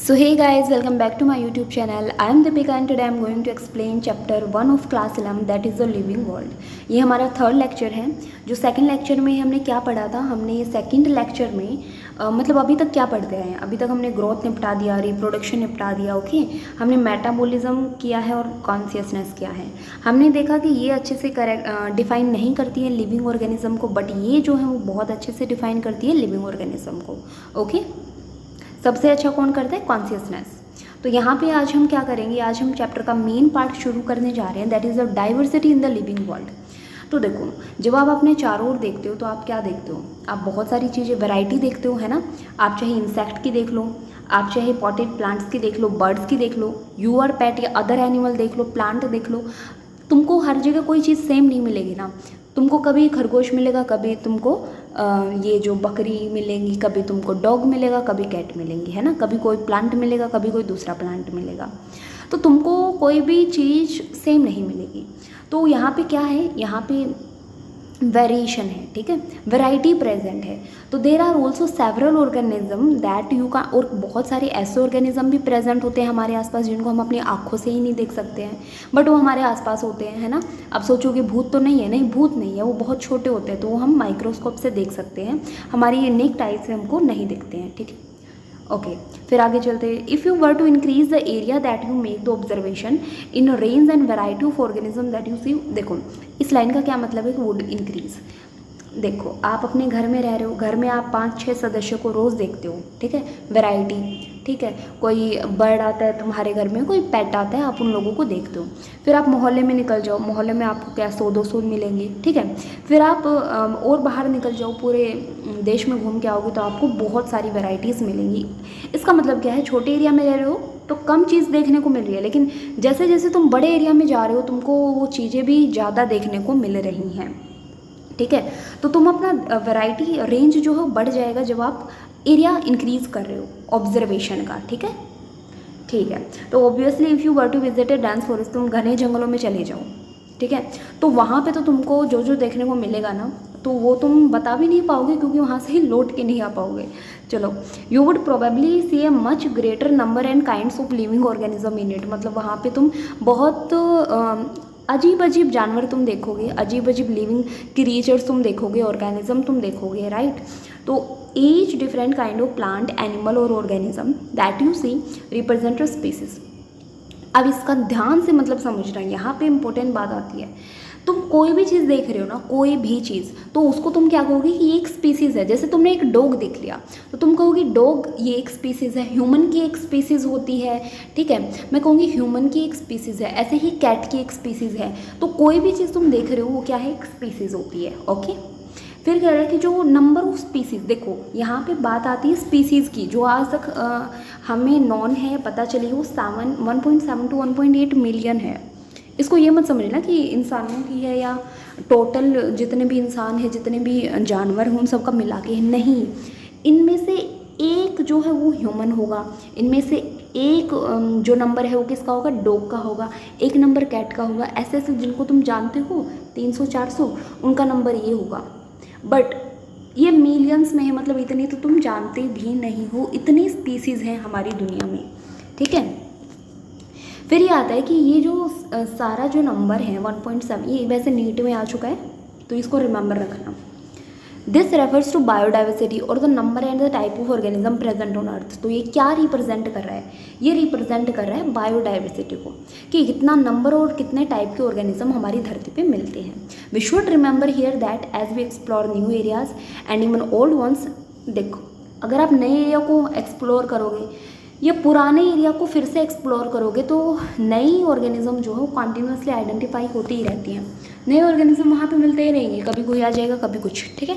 So hey guys, welcome back to my YouTube channel. I am Deepika and today I am going to explain chapter 1 of class 11 that is the living world. ये हमारा third lecture है। जो second lecture में हमने क्या पढ़ा था, हमने ये सेकंड लेक्चर में मतलब अभी तक क्या पढ़ते आए हैं। अभी तक हमने ग्रोथ निपटा दिया, रिप्रोडक्शन निपटा दिया, ओके। हमने मेटाबॉलिज्म किया है और कॉन्शियसनेस किया है। हमने देखा कि ये अच्छे से करेक्ट डिफाइन नहीं करती है लिविंग ऑर्गेनिज्म को, बट ये जो है वो बहुत अच्छे से डिफाइन करती है लिविंग ऑर्गेनिज्म को, ओके। सबसे अच्छा कौन करता है? कॉन्शियसनेस। तो यहाँ पे आज हम क्या करेंगे, आज हम चैप्टर का मेन पार्ट शुरू करने जा रहे हैं, that is the diversity in the living world. तो देखो, जब आप अपने चारों ओर देखते हो तो आप क्या देखते हो? आप बहुत सारी चीज़ें, वैरायटी देखते हो, है ना। आप चाहे इंसेक्ट की देख लो, आप चाहे पॉटेड प्लांट्स की देख लो, बर्ड्स की देख लो, यूअर पेट या अदर एनिमल देख लो, प्लांट देख लो। तुमको हर जगह कोई चीज़ सेम नहीं मिलेगी ना। तुमको कभी खरगोश मिलेगा, कभी तुमको ये जो बकरी मिलेंगी, कभी तुमको डॉग मिलेगा, कभी कैट मिलेंगी, है ना। कभी कोई प्लांट मिलेगा, कभी कोई दूसरा प्लांट मिलेगा। तो तुमको कोई भी चीज़ सेम नहीं मिलेगी। तो यहाँ पे क्या है, यहाँ पे वेरिएशन है, ठीक है, वैरायटी प्रेजेंट है। तो there are also several organism that you का, और बहुत सारे ऐसे ऑर्गेनिज्म भी प्रेजेंट होते हैं हमारे आसपास जिनको हम अपनी आँखों से ही नहीं देख सकते हैं, बट वो हमारे आसपास होते हैं, है ना। अब सोचोगे भूत तो नहीं है, नहीं भूत नहीं है, वो बहुत छोटे होते हैं, तो वो हम माइक्रोस्कोप से देख सकते हैं, हमारी नेक्ड आई से हमको नहीं दिखते हैं, ठीक है, ओके। फिर आगे चलते हैं। If you were to increase the area that you make the observation in range and variety of organism that you see. देखो, इस लाइन का क्या मतलब है कि वुड इंक्रीज। देखो, आप अपने घर में रह रहे हो, घर में आप 5-6 सदस्यों को रोज़ देखते हो, ठीक है, वैरायटी, ठीक है। कोई बर्ड आता है तुम्हारे घर में, कोई पेट आता है, आप उन लोगों को देखते हो। फिर आप मोहल्ले में निकल जाओ, मोहल्ले में आपको क्या 100-200 मिलेंगे, ठीक है। फिर आप और बाहर निकल जाओ, पूरे देश में घूम के आओगे तो आपको बहुत सारी वैरायटीज़ मिलेंगी। इसका मतलब क्या है, छोटे एरिया में रह रहे हो तो कम चीज़ देखने को मिल रही है, लेकिन जैसे जैसे तुम बड़े एरिया में जा रहे हो तुमको वो चीज़ें भी ज़्यादा देखने को मिल रही हैं, ठीक है। तो तुम अपना वैरायटी रेंज जो है बढ़ जाएगा जब आप एरिया इंक्रीज कर रहे हो ऑब्जर्वेशन का, ठीक है, ठीक है। तो obviously if you were to visit a dense forest, तुम घने जंगलों में चले जाओ, ठीक है, तो वहाँ पे तो तुमको जो जो देखने को मिलेगा ना, तो वो तुम बता भी नहीं पाओगे क्योंकि वहाँ से ही लौट के नहीं आ पाओगे। चलो, you would probably see a much greater number and kinds of living organism in it. मतलब वहाँ पे तुम बहुत अजीब अजीब जानवर तुम देखोगे, अजीब अजीब लिविंग क्रिएचर्स तुम देखोगे, ऑर्गेनिज्म तुम देखोगे, राइट। तो each different kind of plant, animal और organism that you see represent a species. अब इसका ध्यान से मतलब समझना, यहाँ पे इंपॉर्टेंट बात आती है। तुम कोई भी चीज़ देख रहे हो ना, कोई भी चीज़, तो उसको तुम क्या कहोगे कि ये एक स्पीसीज़ है। जैसे तुमने एक डॉग देख लिया तो तुम कहोगे डॉग ये एक स्पीसीज़ है, ह्यूमन की एक स्पीसीज़ होती है, ठीक है, मैं कहूँगी ह्यूमन की एक स्पीसीज़ है, ऐसे ही कैट की एक स्पीसीज़ है। तो कोई भी चीज़ तुम देख रहे हो वो क्या है, एक स्पीसीज़ होती है, ओके। फिर कह रहा है कि जो नंबर ऑफ स्पीसीज़, देखो यहाँ पे बात आती है स्पीसीज़ की, जो आज तक हमें नॉन है, पता चली, वो 1.7 to 1.8 मिलियन है। इसको ये मत समझना कि इंसानों की है या टोटल जितने भी इंसान है, जितने भी जानवर हैं उन सबका मिला के है, नहीं। इनमें से एक जो है वो ह्यूमन होगा, इनमें से एक जो नंबर है वो किसका होगा, डॉग का होगा, एक नंबर कैट का होगा, ऐसे ऐसे जिनको तुम जानते हो 300-400, उनका नंबर ये होगा। बट ये मिलियंस में है, मतलब इतनी तो तुम जानते भी नहीं हो, इतनी स्पीसीज़ हैं हमारी दुनिया में, ठीक है। फिर ये आता है कि ये जो सारा जो नंबर है 1.7, ये वैसे नीट में आ चुका है तो इसको रिमेंबर रखना। दिस रेफर्स टू बायोडाइवर्सिटी और the number and the type of organism present on earth. तो ये क्या रिप्रेजेंट कर रहा है, ये रिप्रेजेंट कर रहा है बायोडाइवर्सिटी को, कि कितना नंबर और कितने टाइप के ऑर्गेनिज्म हमारी धरती पे मिलते हैं। We should remember here that as we explore new areas and even old ones. देखो, अगर आप नए एरिया को एक्सप्लोर करोगे या पुराने एरिया को फिर से एक्सप्लोर करोगे तो नई ऑर्गेनिज्म जो है वो कॉन्टीन्यूसली आइडेंटिफाई होती ही रहती हैं, नए ऑर्गेनिज्म वहाँ पे मिलते ही रहेंगे, कभी कोई आ जाएगा कभी कुछ, ठीक है,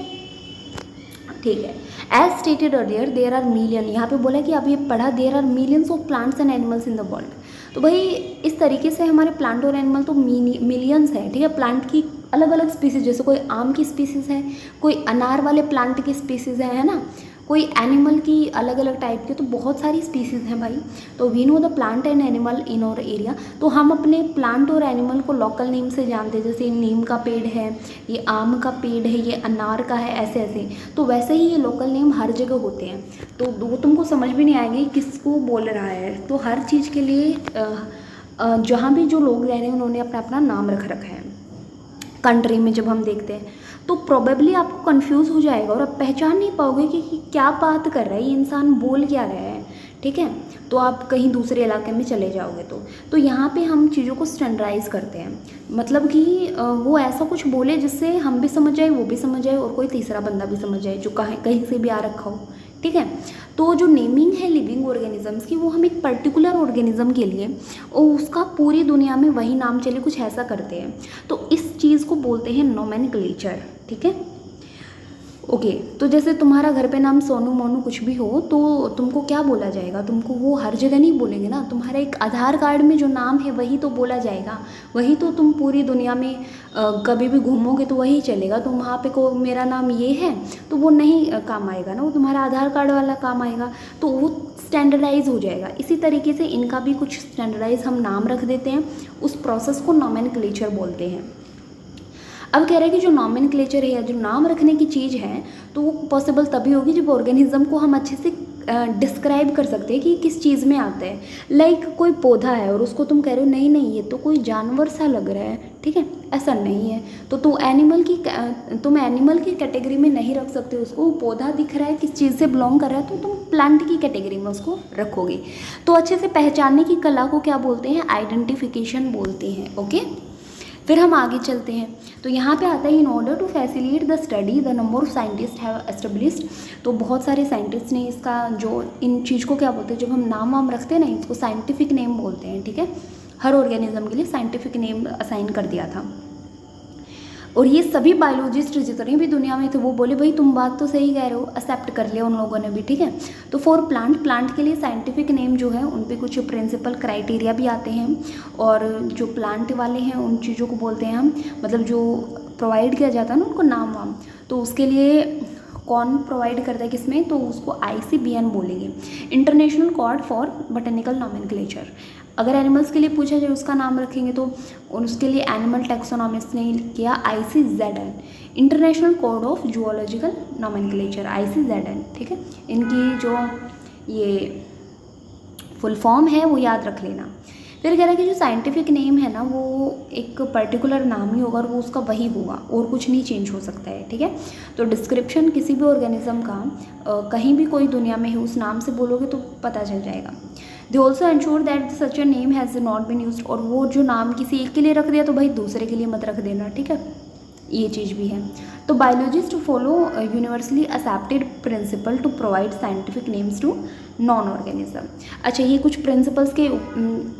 ठीक है। As stated earlier there are million, यहाँ पे बोला कि अब ये पढ़ा, there are millions of plants and animals in the world. तो भाई इस तरीके से हमारे प्लांट और एनिमल तो मिलियंस है, ठीक है। प्लांट की अलग अलग स्पीसीज, जैसे कोई आम की स्पीसीज़ है, कोई अनार वाले प्लांट की स्पीसीज़ है ना, कोई एनिमल की अलग अलग टाइप के तो बहुत सारी स्पीसीज़ हैं भाई। तो we know the plant and animal in our area, तो हम अपने प्लांट और एनिमल को लोकल नेम से जानते हैं, जैसे नीम का पेड़ है, ये आम का पेड़ है, ये अनार का है, ऐसे ऐसे। तो वैसे ही ये लोकल नेम हर जगह होते हैं, तो वो तुमको समझ भी नहीं आएगी किसको बोल रहा है। तो हर चीज़ के लिए जहाँ भी जो लोग रह रहे हैं उन्होंने अपना अपना नाम रख रखा है। कंट्री में जब हम देखते हैं तो प्रोबेबली आपको कंफ्यूज हो जाएगा और आप पहचान नहीं पाओगे कि क्या बात कर रहा है ये इंसान, बोल क्या रहा है, ठीक है। तो आप कहीं दूसरे इलाके में चले जाओगे तो यहाँ पे हम चीज़ों को स्टैंडर्डाइज करते हैं, मतलब कि वो ऐसा कुछ बोले जिससे हम भी समझ जाए, वो भी समझ जाए और कोई तीसरा बंदा भी समझ जाए जो कहीं से भी आ रखा हो, ठीक है। तो जो नेमिंग है लिविंग ऑर्गेनिजम्स की, वो हम एक पर्टिकुलर ऑर्गेनिज्म के लिए और उसका पूरी दुनिया में वही नाम चले कुछ ऐसा करते हैं, तो इस चीज़ को बोलते हैं नोमेनक्लेचर, ठीक है। ओके, तो जैसे तुम्हारा घर पे नाम सोनू मोनू कुछ भी हो तो तुमको क्या बोला जाएगा, तुमको वो हर जगह नहीं बोलेंगे ना, तुम्हारा एक आधार कार्ड में जो नाम है वही तो बोला जाएगा, वही तो तुम पूरी दुनिया में कभी भी घूमोगे तो वही चलेगा। तो वहाँ पे को मेरा नाम ये है तो वो नहीं काम आएगा ना, वो तुम्हारा आधार कार्ड वाला काम आएगा, तो वो स्टैंडर्डाइज हो जाएगा। इसी तरीके से इनका भी कुछ स्टैंडर्डाइज हम नाम रख देते हैं, उस प्रोसेस को नोमेनक्लेचर बोलते हैं। अब कह रहे हैं कि जो नोमेनक्लेचर है या जो नाम रखने की चीज़ है तो वो पॉसिबल तभी होगी जब ऑर्गेनिज्म को हम अच्छे से डिस्क्राइब कर सकते हैं कि किस चीज़ में आता है। लाइक कोई पौधा है और उसको तुम कह रहे हो नहीं नहीं ये तो कोई जानवर सा लग रहा है, ठीक है, ऐसा नहीं है, तो तुम एनिमल की कैटेगरी में नहीं रख सकते उसको। पौधा दिख रहा है किस चीज़ से बिलोंग कर रहा है तो तुम प्लांट की कैटेगरी में उसको रखोगे। तो अच्छे से पहचानने की कला को क्या बोलते हैं, आइडेंटिफिकेशन बोलते हैं। ओके, फिर हम आगे चलते हैं तो यहाँ पे आता है in order to facilitate the study the number of scientist have established. तो बहुत सारे साइंटिस्ट ने इसका जो इन चीज़ को क्या बोलते हैं, जब हम नाम वाम रखते हैं ना इसको साइंटिफिक नेम बोलते हैं, ठीक है। हर ऑर्गेनिज्म के लिए साइंटिफिक नेम असाइन कर दिया था। और ये सभी बायोलॉजिस्ट जितने भी दुनिया में थे वो बोले भाई तुम बात तो सही कह रहे हो, एक्सेप्ट कर लिया उन लोगों ने भी, ठीक है। तो फॉर प्लांट के लिए साइंटिफिक नेम जो है उन पे कुछ प्रिंसिपल क्राइटेरिया भी आते हैं, और जो प्लांट वाले हैं उन चीज़ों को बोलते हैं हम, मतलब जो प्रोवाइड किया जाता है ना उनको नाम वाम, तो उसके लिए कौन प्रोवाइड करता है किसमें, तो उसको ICBN बोलेंगे, international code for botanical nomenclature. अगर एनिमल्स के लिए पूछा जाए उसका नाम रखेंगे तो उसके लिए एनिमल टैक्सोनॉमिस्ट ने किया ICZN, international code of zoological nomenclature, ICZN, ठीक है। इनकी जो ये फुल फॉर्म है वो याद रख लेना। फिर कह रहा है कि जो साइंटिफिक नेम है ना वो एक पर्टिकुलर नाम ही होगा और वो उसका वही होगा और कुछ नहीं चेंज हो सकता है, ठीक है। तो डिस्क्रिप्शन किसी भी ऑर्गेनिज्म का कहीं भी कोई दुनिया में है उस नाम से बोलोगे तो पता चल जाएगा। They also ensure that such a name has not been used, और वो जो नाम किसी एक के लिए रख दिया तो भाई दूसरे के लिए मत रख देना, ठीक है, ये चीज़ भी है। तो biologist follow universally accepted principle to provide scientific names to known organism. अच्छा, ये कुछ प्रिंसिपल्स के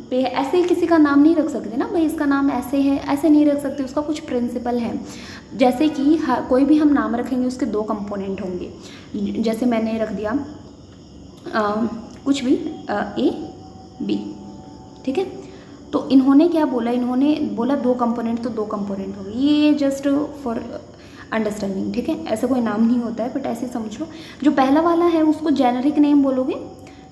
पे ऐसे ही किसी का नाम नहीं रख सकते ना भाई, इसका नाम ऐसे है ऐसे नहीं रख सकते, उसका कुछ प्रिंसिपल है। जैसे कि कोई भी हम नाम रखेंगे उसके 2 कंपोनेंट होंगे, जैसे मैंने रख दिया कुछ भी A B, ठीक है। तो इन्होंने क्या बोला, इन्होंने बोला 2 कंपोनेंट तो 2 कंपोनेंट होंगे, ये जस्ट फॉर अंडरस्टैंडिंग, ठीक है, ऐसा कोई नाम नहीं होता है बट ऐसे समझो। जो पहला वाला है उसको जेनरिक नेम बोलोगे,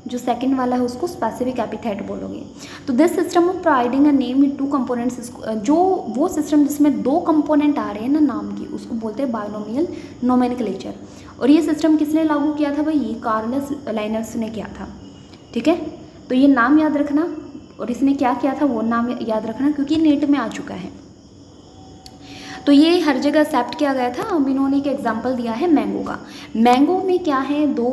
जो सेकंड वाला है उसको स्पेसिफिक एपिथेट बोलोगे। तो this system of providing a name in 2 components, जो वो सिस्टम जिसमें 2 कंपोनेंट आ रहे हैं ना नाम की, उसको बोलते हैं बायनोमियल नोमेनक्लेचर। और ये सिस्टम किसने लागू किया था भाई, ये कार्लस लाइनस ने किया था, ठीक है। तो ये नाम याद रखना और इसने क्या किया था वो नाम याद रखना क्योंकि नेट में आ चुका है। तो ये हर जगह एक्सेप्ट किया गया था। अब इन्होंने एक एग्जांपल दिया है मैंगो का। मैंगो में क्या है, 2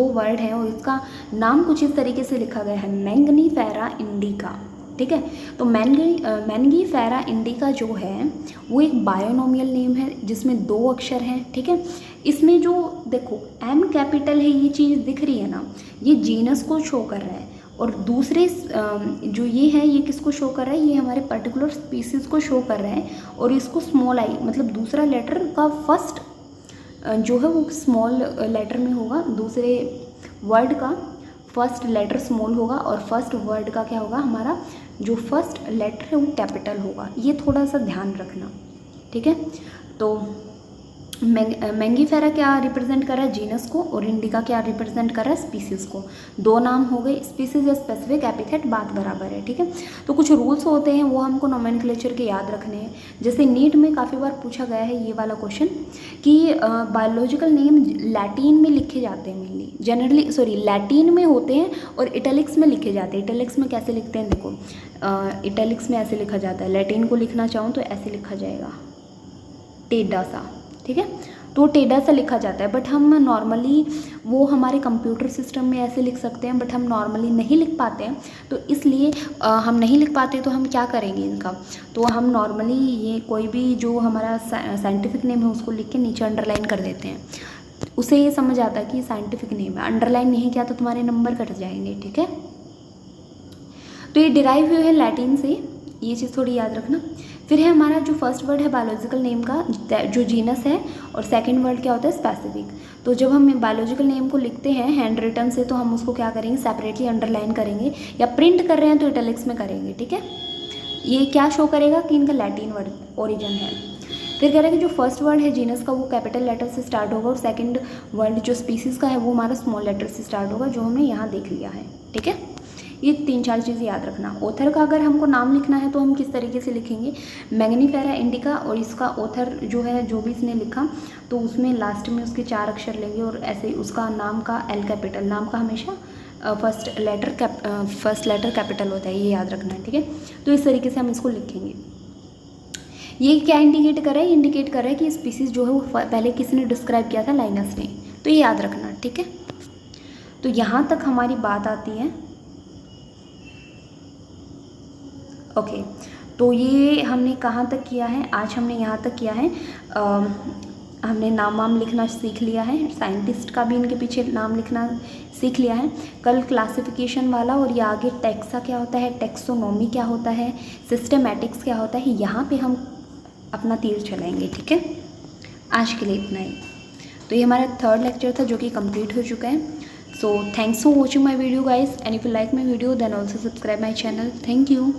वर्ड हैं और इसका नाम कुछ इस तरीके से लिखा गया है, मैंगनीफेरा इंडिका, ठीक है। तो मैंगनीफेरा इंडिका जो है वो एक बायोनोमियल नेम है जिसमें 2 अक्षर हैं, ठीक है। इसमें जो देखो M कैपिटल है, ये चीज़ दिख रही है ना, ये जीनस को शो कर रहा है, और दूसरे जो ये है ये किसको शो कर रहा है, ये हमारे पर्टिकुलर स्पीसीज़ को शो कर रहा है। और इसको स्मॉल आई मतलब दूसरा लेटर का फर्स्ट जो है वो स्मॉल लेटर में होगा, दूसरे वर्ड का फर्स्ट लेटर स्मॉल होगा और फर्स्ट वर्ड का क्या होगा, हमारा जो फर्स्ट लेटर है वो कैपिटल होगा। ये थोड़ा सा ध्यान रखना, ठीक है। तो मैंगीफेरा क्या रिप्रेजेंट कर रहा है, जीनस को, और इंडिका क्या रिप्रेजेंट कर रहा है, स्पीसीज़ को। दो नाम हो गए, स्पीसीज या स्पेसिफिक एपिथेट बात बराबर है, ठीक है। तो कुछ रूल्स होते हैं वो हमको नोमेनक्लेचर के याद रखने हैं। जैसे नीट में काफ़ी बार पूछा गया है ये वाला क्वेश्चन कि बायोलॉजिकल नेम लैटिन में लिखे जाते हैं मेनली, जनरली सॉरी लैटिन में होते हैं और इटैलिक्स में लिखे जाते हैं। इटैलिक्स में कैसे लिखते हैं, देखो इटैलिक्स में ऐसे लिखा जाता है, लैटिन को लिखना चाहूँ तो ऐसे लिखा जाएगा, टेढ़ा सा, ठीक है। तो टेढ़ा सा लिखा जाता है, बट हम नॉर्मली वो हमारे कंप्यूटर सिस्टम में ऐसे लिख सकते हैं, बट हम नॉर्मली नहीं लिख पाते हैं। तो इसलिए हम नहीं लिख पाते तो हम क्या करेंगे इनका, तो हम नॉर्मली ये कोई भी जो हमारा साइंटिफिक नेम है उसको लिख के नीचे अंडरलाइन कर देते हैं। उसे ये समझ आता है कि साइंटिफिक नेम है, अंडरलाइन नहीं किया तो तुम्हारे नंबर कट जाएंगे, ठीक है। तो ये डिराइव हुए है लैटिन से, ये चीज़ थोड़ी याद रखना। फिर है हमारा जो फर्स्ट वर्ड है बायोलॉजिकल नेम का जो जीनस है, और सेकंड वर्ड क्या होता है, स्पेसिफिक। तो जब हम बायोलॉजिकल नेम को लिखते हैं हैंड रिटन से तो हम उसको क्या करेंगे, सेपरेटली अंडरलाइन करेंगे, या प्रिंट कर रहे हैं तो इटैलिक्स में करेंगे, ठीक है। ये क्या शो करेगा कि इनका लैटिन वर्ड ओरिजिन है। फिर कह रहा है कि जो फर्स्ट वर्ड है जीनस का वो कैपिटल लेटर से स्टार्ट होगा, और सेकंड वर्ड जो स्पीसीज़ का है वो हमारा स्मॉल लेटर से स्टार्ट होगा, जो हमने यहाँ देख लिया है, ठीक है। ये 3-4 चीज़ें याद रखना। ऑथर का अगर हमको नाम लिखना है तो हम किस तरीके से लिखेंगे, मैंगनीफेरा इंडिका, और इसका ऑथर जो है जो भी इसने लिखा तो उसमें लास्ट में उसके 4 अक्षर लेंगे, और ऐसे ही उसका नाम का एल कैपिटल, नाम का हमेशा फर्स्ट लेटर कैपिटल होता है, ये याद रखना है, ठीक है। तो इस तरीके से हम इसको लिखेंगे। ये क्या इंडिकेट कर रहा है, इंडिकेट कर रहा है कि स्पीसीज़ जो है वो पहले किसने डिस्क्राइब किया था, लाइनस ने, तो ये याद रखना, ठीक है। तो यहाँ तक हमारी बात आती है, ओके। तो ये हमने कहाँ तक किया है, आज हमने यहाँ तक किया है। हमने नाम वाम लिखना सीख लिया है, साइंटिस्ट का भी इनके पीछे नाम लिखना सीख लिया है। कल क्लासिफिकेशन वाला और ये आगे टैक्सा क्या होता है, टैक्सोनॉमी क्या होता है, सिस्टमैटिक्स क्या होता है, यहाँ पे हम अपना तीर चलाएंगे, ठीक है। आज के लिए इतना ही। तो ये हमारा 3rd लेक्चर था जो कि कंप्लीट हो चुका है। So thanks for watching my video guys, and if you like my video then also subscribe my channel. Thank you.